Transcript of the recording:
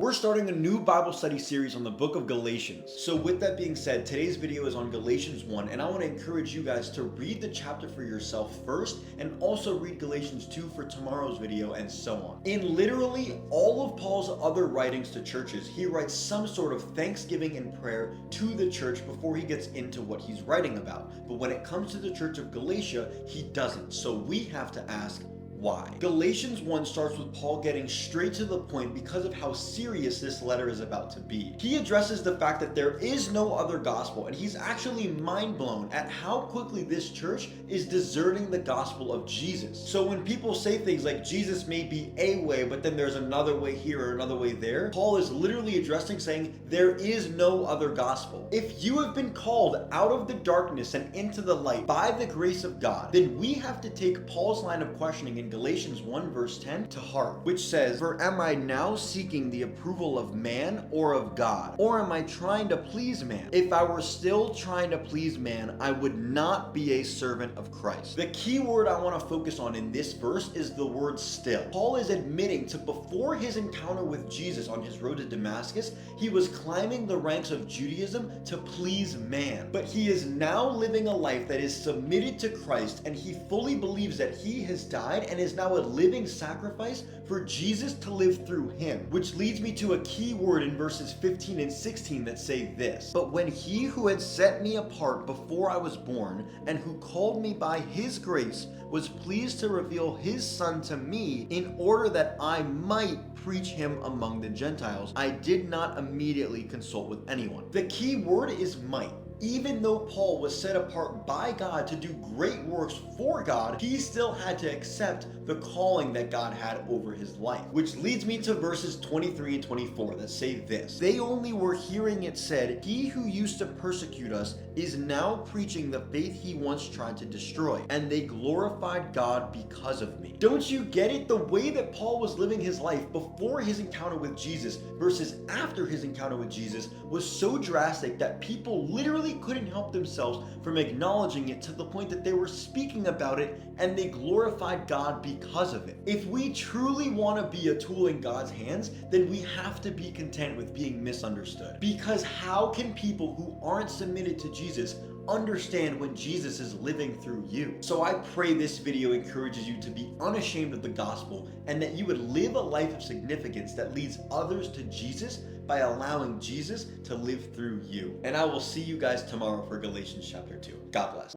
We're starting a new Bible study series on the book of Galatians. So with that being said, today's video is on Galatians 1, and I want to encourage you guys to read the chapter for yourself first, and also read Galatians 2 for tomorrow's video, and so on. In literally all of Paul's other writings to churches, he writes some sort of thanksgiving and prayer to the church before he gets into what he's writing about. But when it comes to the church of Galatia, he doesn't. So we have to ask, why? Galatians 1 starts with Paul getting straight to the point because of how serious this letter is about to be. He addresses the fact that there is no other gospel, and he's actually mind blown at how quickly this church is deserting the gospel of Jesus. So when people say things like Jesus may be a way, but then there's another way here or another way there, Paul is literally addressing saying there is no other gospel. If you have been called out of the darkness and into the light by the grace of God, then we have to take Paul's line of questioning in Galatians 1 verse 10 to heart, which says, "For am I now seeking the approval of man or of God? Or am I trying to please man? If I were still trying to please man, I would not be a servant of Christ." The key word I want to focus on in this verse is the word still. Paul is admitting to before his encounter with Jesus on his road to Damascus, he was climbing the ranks of Judaism to please man. But he is now living a life that is submitted to Christ, and he fully believes that he has died and is now a living sacrifice for Jesus to live through him. Which leads me to a key word in verses 15 and 16 that say this: "But when he who had set me apart before I was born, and who called me by his grace, was pleased to reveal his Son to me in order that I might preach him among the Gentiles, I did not immediately consult with anyone." The key word is might. Even though Paul was set apart by God to do great works for God, he still had to accept the calling that God had over his life. Which leads me to verses 23 and 24 that say this: "They only were hearing it said, 'He who used to persecute us is now preaching the faith he once tried to destroy, and they glorified God because of me.'" Don't you get it? The way that Paul was living his life before his encounter with Jesus versus after his encounter with Jesus was so drastic that people literally couldn't help themselves from acknowledging it, to the point that they were speaking about it and they glorified God because of it. If we truly want to be a tool in God's hands, then we have to be content with being misunderstood. Because how can people who aren't submitted to Jesus understand when Jesus is living through you? So I pray this video encourages you to be unashamed of the gospel, and that you would live a life of significance that leads others to Jesus by allowing Jesus to live through you. And I will see you guys tomorrow for Galatians chapter 2. God bless.